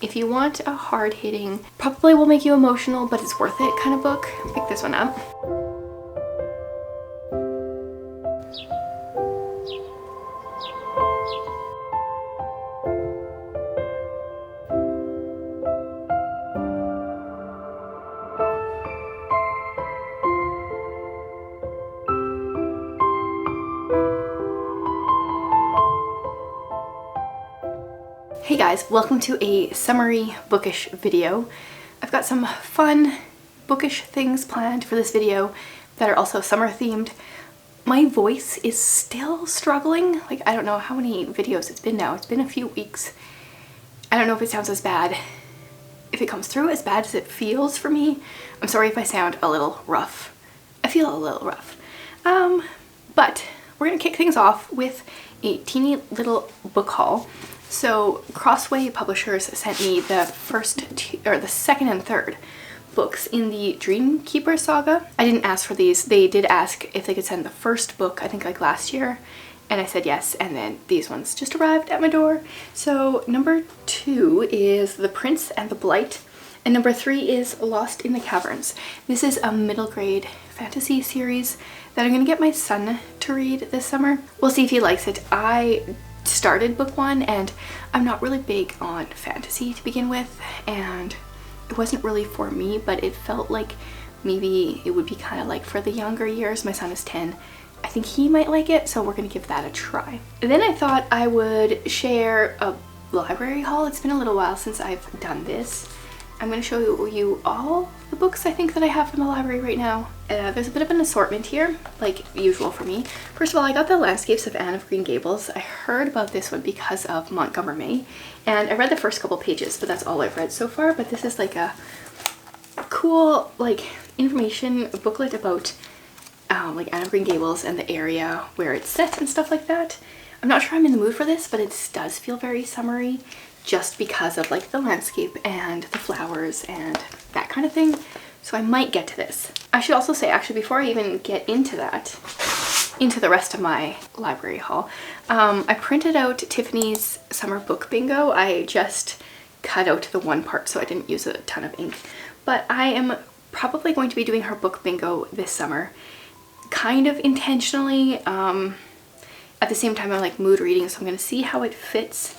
If you want a hard-hitting, probably will make you emotional, but it's worth it kind of book, pick this one up. Hey guys, welcome to a summary bookish video. I've got some fun bookish things planned for this video that are also summer themed. My voice is still struggling. Like, I don't know how many videos it's been now. It's been a few weeks. I don't know if it sounds as bad, if it comes through as bad as it feels for me. I'm sorry if I sound a little rough. I feel a little rough. But we're gonna kick things off with a teeny little book haul. So Crossway Publishers sent me the the second and third books in the Dreamkeeper saga. I didn't ask for these. They did ask if they could send the first book, I think like last year, and I said yes, and then these ones just arrived at my door. So number 2 is The Prince and the Blight, and number 3 is Lost in the Caverns. This is a middle grade fantasy series that I'm gonna get my son to read this summer. We'll see if he likes it. I started book 1 and I'm not really big on fantasy to begin with, and it wasn't really for me, but it felt like maybe it would be kind of like for the younger years. My son is 10. I think he might like it, so we're gonna give that a try. And then I thought I would share a library haul. It's been a little while since I've done this. I'm going to show you all the books I think that I have from the library right now. There's a bit of an assortment here, like usual for me. First of all, I got the Landscapes of Anne of Green Gables. I heard about this one because of Montgomery, and I read the first couple pages, but that's all I've read so far. But this is like a cool like information booklet about like Anne of Green Gables and the area where it's set and stuff like that. I'm not sure I'm in the mood for this, but it does feel very summery, just because of like the landscape and the flowers and that kind of thing. So I might get to this. I should also say, actually, before I even get into that, into the rest of my library haul, I printed out Tiffany's summer book bingo. I just cut out the one part so I didn't use a ton of ink. But I am probably going to be doing her book bingo this summer, kind of intentionally. At the same time, I'm like mood reading, so I'm gonna see how it fits.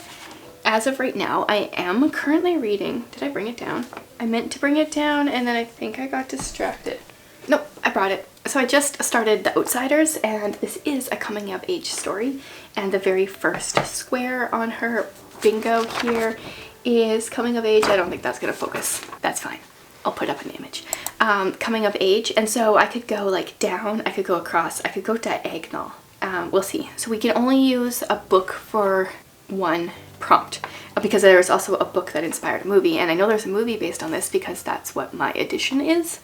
As of right now, I am currently reading. Did I bring it down? I meant to bring it down and then I think I got distracted. Nope, I brought it. So I just started The Outsiders, and this is a coming of age story. And the very first square on her bingo here is coming of age. I don't think that's gonna focus. That's fine. I'll put up an image. Coming of age. And so I could go like down, I could go across, I could go diagonal. We'll see. So we can only use a book for one prompt, because there's also a book that inspired a movie, and I know there's a movie based on this because that's what my edition is,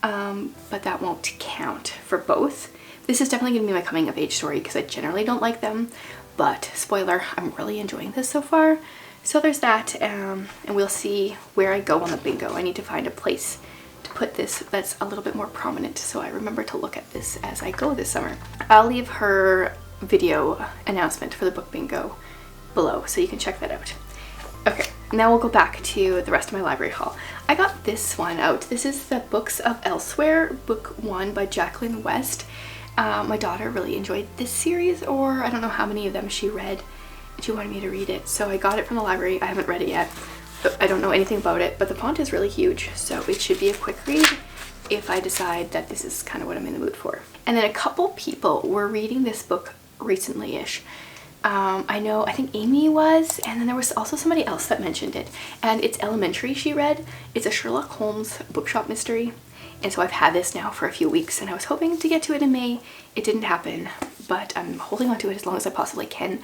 but that won't count for both. This is definitely gonna be my coming of age story because I generally don't like them, but spoiler, I'm really enjoying this so far. So there's that, and we'll see where I go on the bingo. I need to find a place to put this that's a little bit more prominent so I remember to look at this as I go this summer. I'll leave her video announcement for the book bingo below so you can check that out. Okay, now we'll go back to the rest of my library haul. I got this one out. This is the Books of Elsewhere, book 1 by Jacqueline West. My daughter really enjoyed this series, or I don't know how many of them she read, and she wanted me to read it, so I got it from the library. I haven't read it yet. I don't know anything about it, but the font is really huge, so it should be a quick read if I decide that this is kind of what I'm in the mood for. And then a couple people were reading this book recently-ish. I think Amy was, and then there was also somebody else that mentioned it, and it's Elementary she read. It's a Sherlock Holmes bookshop mystery, and so I've had this now for a few weeks, and I was hoping to get to it in May. It didn't happen, but I'm holding on to it as long as I possibly can,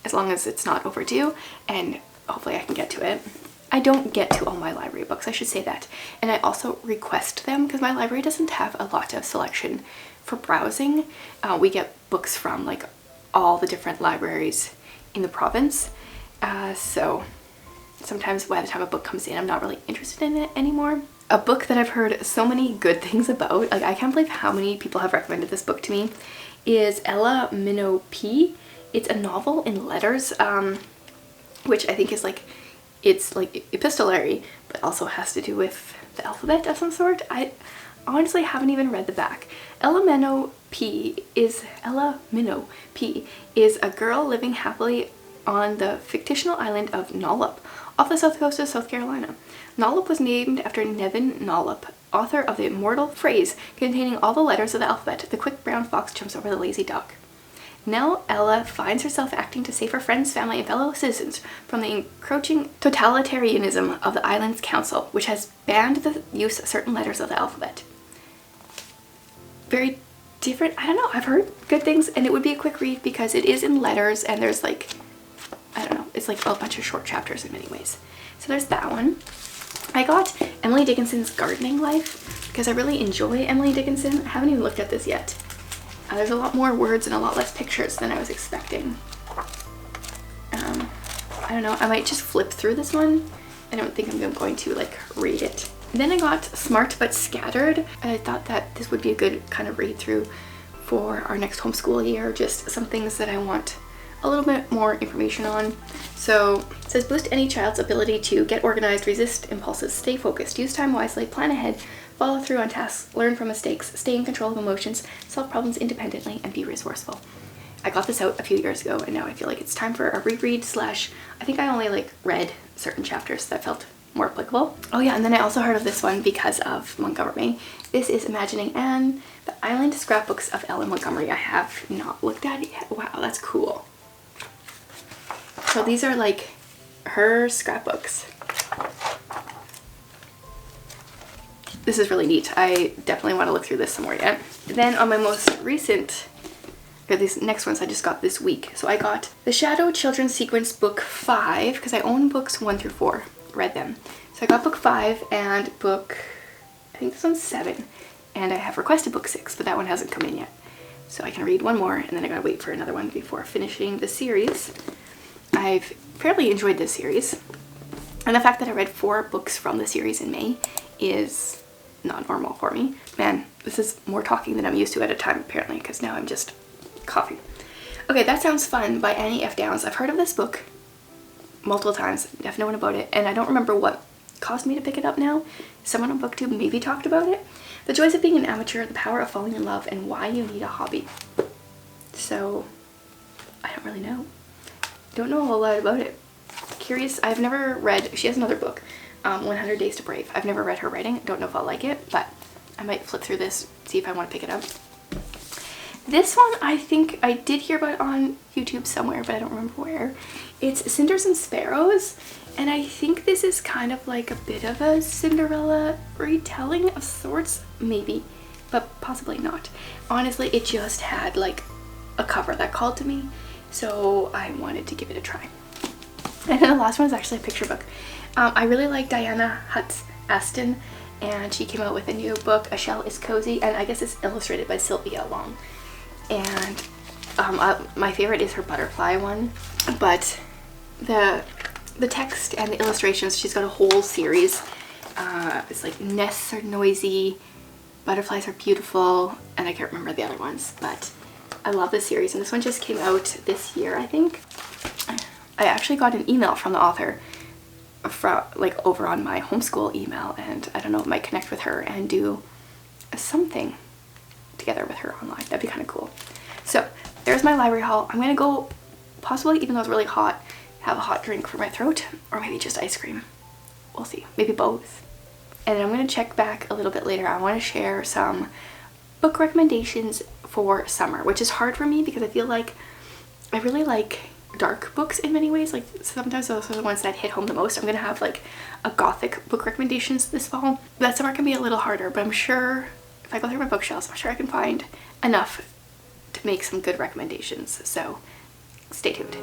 as long as it's not overdue, and hopefully I can get to it. I don't get to all my library books, I should say that, and I also request them because my library doesn't have a lot of selection for browsing. We get books from like all the different libraries in the province, so sometimes by the time a book comes in I'm not really interested in it anymore. A book that I've heard so many good things about, like I can't believe how many people have recommended this book to me, is Ella Minogue. It's a novel in letters, which I think is like It's like epistolary, but also has to do with the alphabet of some sort. I honestly haven't even read the back. Ella Minnow P is a girl living happily on the fictional island of Nollop, off the south coast of South Carolina. Nollop was named after Nevin Nollop, author of the immortal phrase containing all the letters of the alphabet, "The quick brown fox jumps over the lazy dog." Now Ella finds herself acting to save her friends, family, and fellow citizens from the encroaching totalitarianism of the island's council, which has banned the use of certain letters of the alphabet. Very different. I don't know. I've heard good things, and it would be a quick read because it is in letters, and there's like, I don't know, it's like a bunch of short chapters in many ways. So there's that one. I got Emily Dickinson's Gardening Life because I really enjoy Emily Dickinson. I haven't even looked at this yet. There's a lot more words and a lot less pictures than I was expecting. I don't know, I might just flip through this one. I don't think I'm going to like read it. Then I got Smart But Scattered, and I thought that this would be a good kind of read through for our next homeschool year, just some things that I want a little bit more information on. So it says, boost any child's ability to get organized, resist impulses, stay focused, use time wisely, plan ahead, follow through on tasks, learn from mistakes, stay in control of emotions, solve problems independently, and be resourceful. I got this out a few years ago, and now I feel like it's time for a reread slash, I think I only like read certain chapters that felt more applicable. Oh yeah, and then I also heard of this one because of Montgomery. This is Imagining Anne, the Island Scrapbooks of Ellen Montgomery. I have not looked at it yet. Wow, that's cool. So these are like her scrapbooks. This is really neat. I definitely want to look through this some more yet. Then on my most recent, or these next ones I just got this week. So I got the Shadow Children's Sequence book 5 because I own books 1 through 4. Read them. So I got book 5 and book, I think this one's 7. And I have requested book 6, but that one hasn't come in yet. So I can read one more and then I gotta wait for another one before finishing the series. I've fairly enjoyed this series. And the fact that I read 4 books from the series in May is not normal for me. Man, this is more talking than I'm used to at a time apparently, because now I'm just coughing. Okay, That Sounds Fun by Annie F. Downs. I've heard of this book multiple times, definitely know about it, and I don't remember what caused me to pick it up now. Someone on BookTube maybe talked about it. The Joys of Being an Amateur, The Power of Falling in Love, and Why You Need a Hobby. So, I don't really know. Don't know a whole lot about it. Curious, I've never read, she has another book, 100 Days to Brave. I've never read her writing, don't know if I'll like it, but I might flip through this, see if I want to pick it up. This one I think I did hear about on YouTube somewhere, but I don't remember where. It's Cinders and Sparrows, and I think this is kind of like a bit of a Cinderella retelling of sorts, maybe, but possibly not. Honestly, it just had like a cover that called to me, so I wanted to give it a try. And then the last one is actually a picture book. I really like Diana Hutz Aston, and she came out with a new book, A Shell is Cozy, and I guess it's illustrated by Sylvia Long. And my favorite is her butterfly one, but the text and the illustrations, she's got a whole series. It's like nests are noisy, butterflies are beautiful, and I can't remember the other ones, but I love this series, and this one just came out this year, I think. I actually got an email from the author from like over on my homeschool email, and I don't know, I might connect with her and do something together with her online. That'd be kind of cool. So there's my library haul. I'm gonna go, possibly, even though it's really hot, have a hot drink for my throat, or maybe just ice cream. We'll see, maybe both. And then I'm gonna check back a little bit later. I want to share some book recommendations for summer, which is hard for me because I feel like I really like dark books in many ways. Like sometimes those are the ones that hit home the most. I'm gonna have like a gothic book recommendations this fall. That summer can be a little harder, but I'm sure if I go through my bookshelves, I'm sure I can find enough to make some good recommendations. So stay tuned.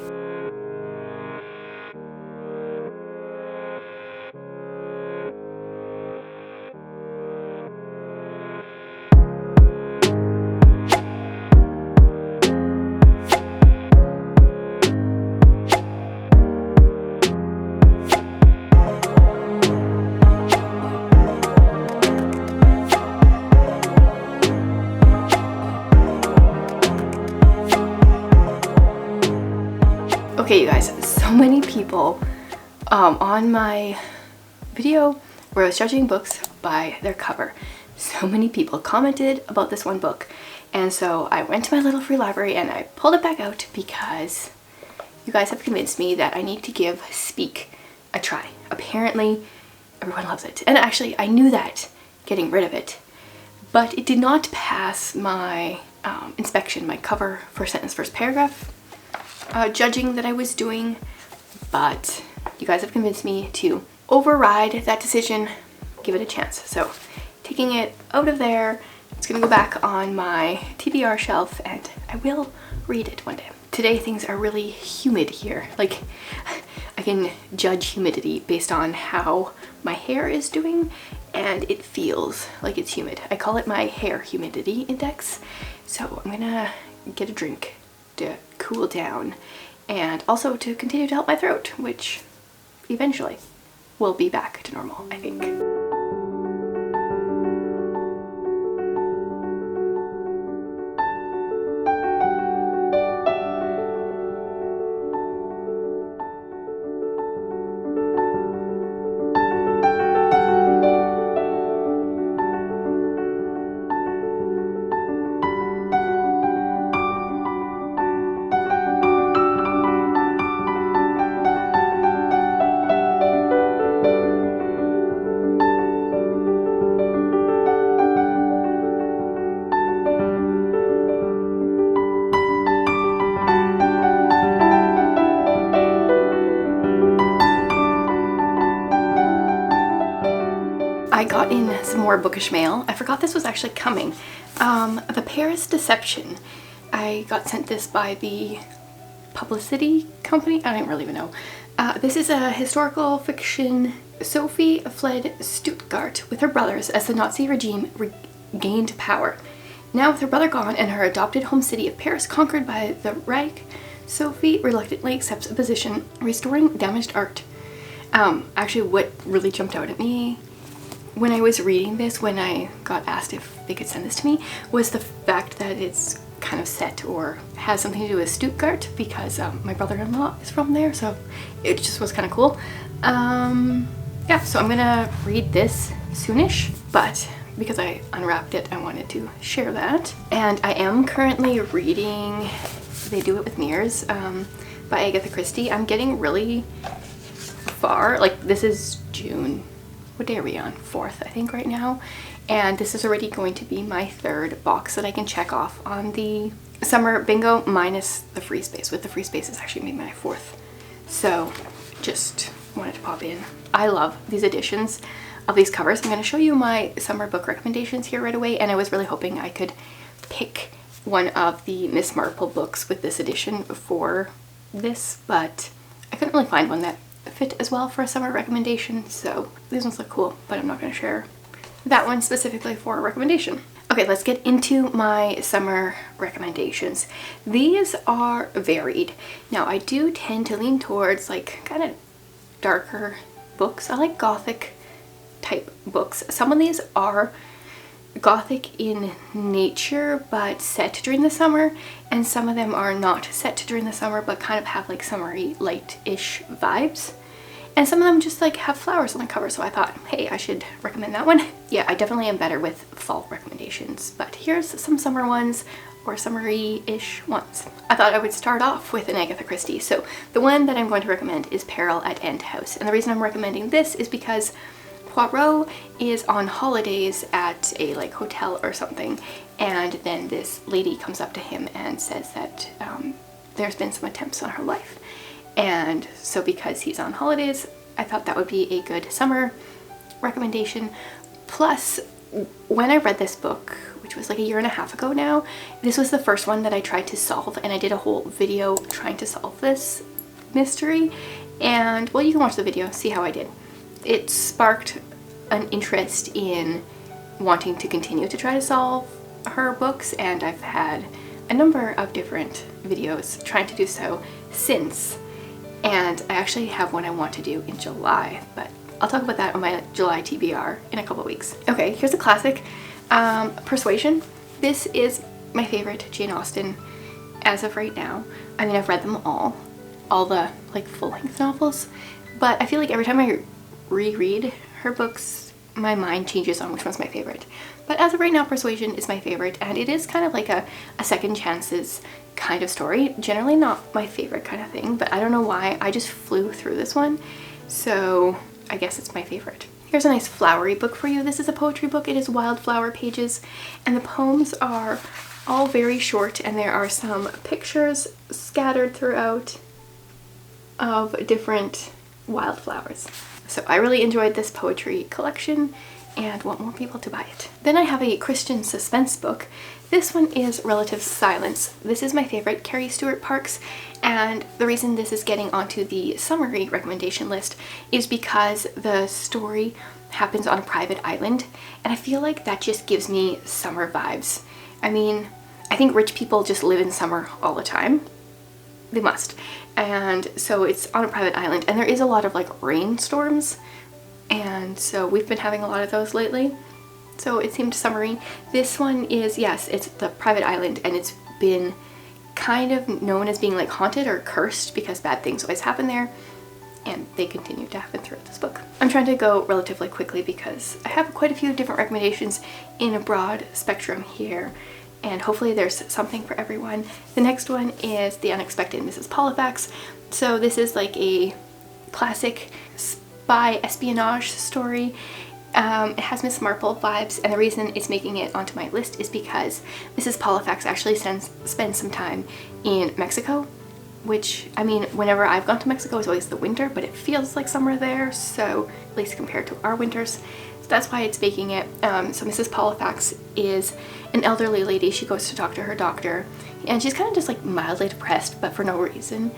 Okay, you guys, so many people on my video where I was judging books by their cover, so many people commented about this one book, and so I went to my little free library and I pulled it back out because you guys have convinced me that I need to give Speak a try. Apparently everyone loves it, and actually I knew that getting rid of it, but it did not pass my inspection, my cover, first sentence, first paragraph judging that I was doing. But you guys have convinced me to override that decision, give it a chance. So taking it out of there, it's gonna go back on my TBR shelf and I will read it one day. Today things are really humid here. Like, I can judge humidity based on how my hair is doing, and it feels like it's humid. I call it my hair humidity index. So I'm gonna get a drink to cool down and also to continue to help my throat, which eventually will be back to normal, I think. I got in some more bookish mail. I forgot this was actually coming. The Paris Deception. I got sent this by the publicity company. I don't really even know. This is a historical fiction. Sophie fled Stuttgart with her brothers as the Nazi regime regained power. Now with her brother gone and her adopted home city of Paris conquered by the Reich, Sophie reluctantly accepts a position restoring damaged art. Actually, what really jumped out at me when I was reading this, when I got asked if they could send this to me, was the fact that it's kind of set or has something to do with Stuttgart, because my brother-in-law is from there, so it just was kind of cool. Yeah, so I'm gonna read this soonish, but because I unwrapped it, I wanted to share that. And I am currently reading They Do It With Mirrors by Agatha Christie. I'm getting really far. Like, this is June. What day are we on? 4th, I think, right now. And this is already going to be my 3rd box that I can check off on the summer bingo, minus the free space. With the free space, it's actually maybe my 4th. So just wanted to pop in. I love these editions of these covers. I'm going to show you my summer book recommendations here right away, and I was really hoping I could pick one of the Miss Marple books with this edition for this, but I couldn't really find one that fit as well for a summer recommendation, so these ones look cool, but I'm not going to share that one specifically for a recommendation. Okay, let's get into my summer recommendations. These are varied. Now, I do tend to lean towards like kind of darker books. I like gothic type books. Some of these are gothic in nature but set during the summer, and some of them are not set during the summer but kind of have like summery light-ish vibes, and some of them just like have flowers on the cover, so I thought, hey, I should recommend that one. Yeah, I definitely am better with fall recommendations, but here's some summer ones, or summery-ish ones. I thought I would start off with an Agatha Christie. So the one that I'm going to recommend is Peril at End House, and the reason I'm recommending this is because Poirot is on holidays at a like hotel or something, and then this lady comes up to him and says that there's been some attempts on her life. And so because he's on holidays, I thought that would be a good summer recommendation. Plus, when I read this book, which was like a year and a half ago now, this was the first one that I tried to solve, and I did a whole video trying to solve this mystery. And well, you can watch the video, see how I did. It sparked an interest in wanting to continue to try to solve her books, and I've had a number of different videos trying to do so since. And I actually have one I want to do in July, but I'll talk about that on my July TBR in a couple weeks. Okay, here's a classic, Persuasion. This is my favorite Jane Austen as of right now. I mean, I've read them all the like full-length novels, but I feel like every time I reread her books, my mind changes on which one's my favorite. But as of right now, Persuasion is my favorite, and it is kind of like a second chances kind of story. Generally not my favorite kind of thing, but I don't know why. I just flew through this one, so I guess it's my favorite. Here's a nice flowery book for you. This is a poetry book. It is wildflower pages, and the poems are all very short, and there are some pictures scattered throughout of different wildflowers. So I really enjoyed this poetry collection and want more people to buy it. Then I have a Christian suspense book. This one is Relative Silence. This is my favorite, Carrie Stewart Parks, and the reason this is getting onto the summary recommendation list is because the story happens on a private island, and I feel like that just gives me summer vibes. I mean, I think rich people just live in summer all the time. They must. And so it's on a private island, and there is a lot of like rainstorms, and so we've been having a lot of those lately. So it seemed summery. This one is, yes, it's the private island, and it's been kind of known as being like haunted or cursed because bad things always happen there, and they continue to happen throughout this book. I'm trying to go relatively quickly because I have quite a few different recommendations in a broad spectrum here, and hopefully there's something for everyone. The next one is The Unexpected Mrs. Polifax. So this is like a classic spy espionage story. It has Miss Marple vibes, and the reason it's making it onto my list is because Mrs. Polifax actually spends some time in Mexico, which, I mean, whenever I've gone to Mexico it's always the winter, but it feels like summer there, so at least compared to our winters. So that's why it's making it. So Mrs. Polifax is an elderly lady. She goes to talk to her doctor, and she's kind of just like mildly depressed, but for no reason.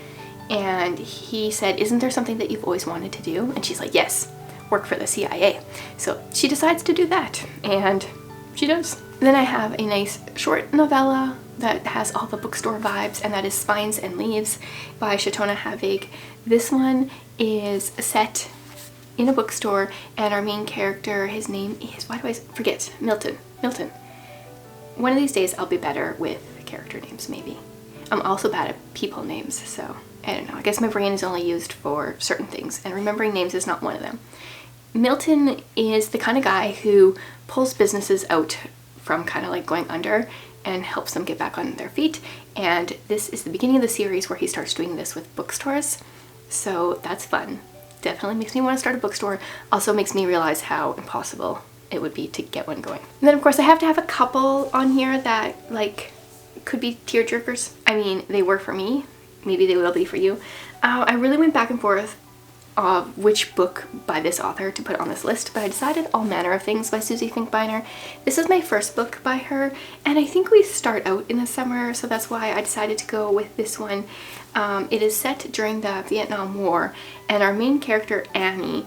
And he said, "Isn't there something that you've always wanted to do?" And she's like, "Yes, work for the CIA." So she decides to do that, and she does. Then I have a nice short novella that has all the bookstore vibes, and that is Spines and Leaves by Shatona Havig. This one is set in a bookstore, and our main character, his name is, why do I forget? Milton. One of these days I'll be better with character names, maybe. I'm also bad at people names, so I don't know. I guess my brain is only used for certain things, and remembering names is not one of them. Milton is the kind of guy who pulls businesses out from kind of like going under and helps them get back on their feet, and this is the beginning of the series where he starts doing this with bookstores, so that's fun. Definitely makes me want to start a bookstore. Also makes me realize how impossible it would be to get one going. And then of course I have to have a couple on here that like could be tearjerkers. I mean, they were for me, maybe they will be for you. I really went back and forth of which book by this author to put on this list, but I decided All Manner of Things by Susie Finkbeiner. This is my first book by her, and I think we start out in the summer, so that's why I decided to go with this one. It is set during the Vietnam War, and our main character Annie,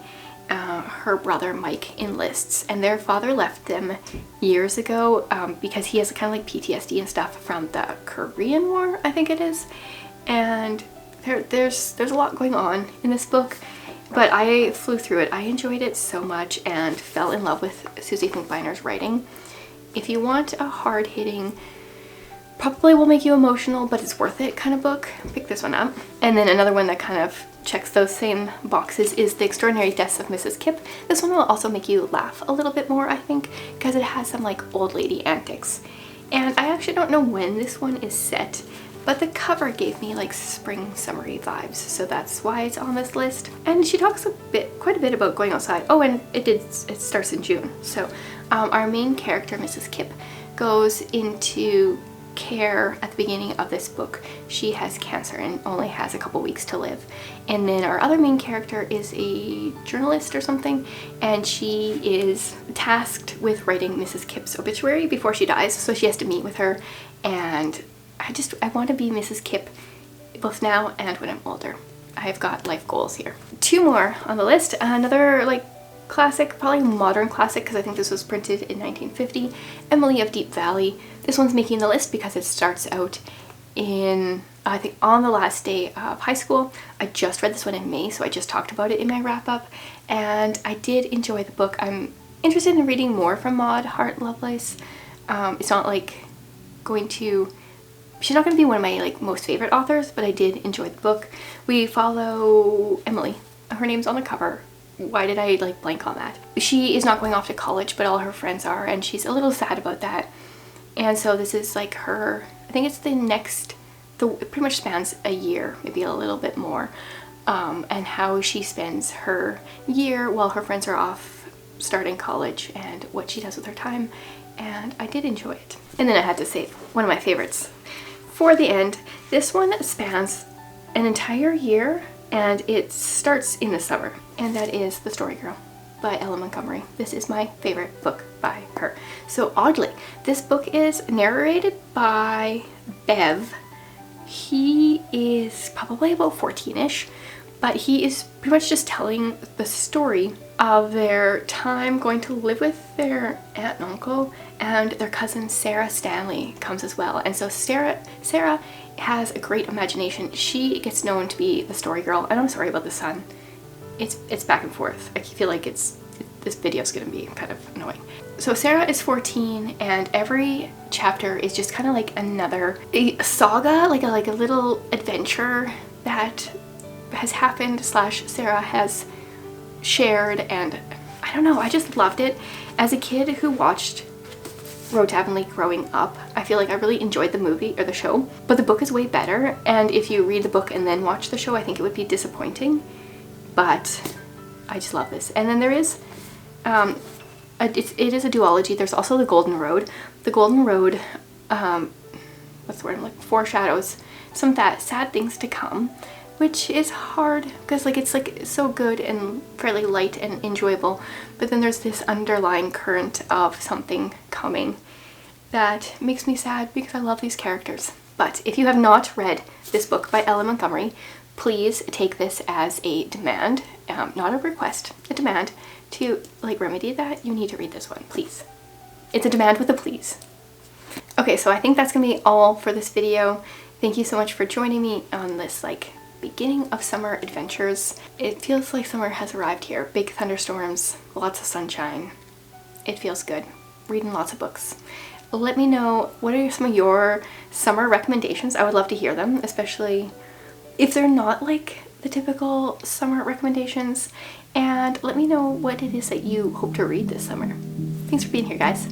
her brother Mike enlists, and their father left them years ago because he has kind of like PTSD and stuff from the Korean War, I think it is, and there's a lot going on in this book, but I flew through it. I enjoyed it so much and fell in love with Susie Finkbeiner's writing. If you want a hard-hitting, probably will make you emotional, but it's worth it kind of book, pick this one up. And then another one that kind of checks those same boxes is The Extraordinary Deaths of Mrs. Kipp. This one will also make you laugh a little bit more, I think, because it has some like old lady antics. And I actually don't know when this one is set, but the cover gave me like spring summery vibes, so that's why it's on this list. And she talks quite a bit about going outside. Oh, and it starts in June. So our main character, Mrs. Kipp, goes into care at the beginning of this book. She has cancer and only has a couple weeks to live. And then our other main character is a journalist or something, and she is tasked with writing Mrs. Kipp's obituary before she dies, so she has to meet with her, and I want to be Mrs. Kipp both now and when I'm older. I've got life goals here. Two more on the list. Another like classic, probably modern classic, because I think this was printed in 1950, Emily of Deep Valley. This one's making the list because it starts out in, I think, on the last day of high school. I just read this one in May, so I just talked about it in my wrap-up, and I did enjoy the book. I'm interested in reading more from Maud Hart Lovelace. It's not like she's not going to be one of my like most favorite authors, but I did enjoy the book. We follow Emily Her name's on the cover. Why did I like blank on that? She is not going off to college, but all her friends are, and she's a little sad about that. And so this is like her, I think it's it pretty much spans a year, maybe a little bit more, and how she spends her year while her friends are off starting college and what she does with her time. And I did enjoy it. And then I had to save one of my favorites for the end. This one spans an entire year and it starts in the summer, and that is The Story Girl by Ella Montgomery. This is my favorite book by her. So oddly, this book is narrated by Bev. He is probably about 14-ish, but he is pretty much just telling the story of their time going to live with their aunt and uncle, and their cousin Sarah Stanley comes as well. And so Sarah has a great imagination. She gets known to be the story girl, and I'm sorry about the sun. It's back and forth. I feel like this video is going to be kind of annoying. So Sarah is 14, and every chapter is just kind of like a saga, like a little adventure that has happened / Sarah has shared. And I don't know, I just loved it. As a kid who watched Road to Avonlea growing up, I feel like I really enjoyed the movie or the show, but the book is way better, and if you read the book and then watch the show, I think it would be disappointing. But I just love this. And then there is it is a duology. There's also The Golden Road. The Golden Road, what's the word I'm looking for, foreshadows some sad things to come, which is hard because like it's like so good and fairly light and enjoyable, but then there's this underlying current of something coming that makes me sad because I love these characters. But if you have not read this book by Ella Montgomery, please take this as a demand, not a request, a demand to like remedy that. You need to read this one, please. It's a demand with a please. Okay, so I think that's gonna be all for this video. Thank you so much for joining me on this like beginning of summer adventures. It feels like summer has arrived here. Big thunderstorms, lots of sunshine. It feels good. Reading lots of books. Let me know what are some of your summer recommendations. I would love to hear them, especially if they're not like the typical summer recommendations. And let me know what it is that you hope to read this summer. Thanks for being here, guys.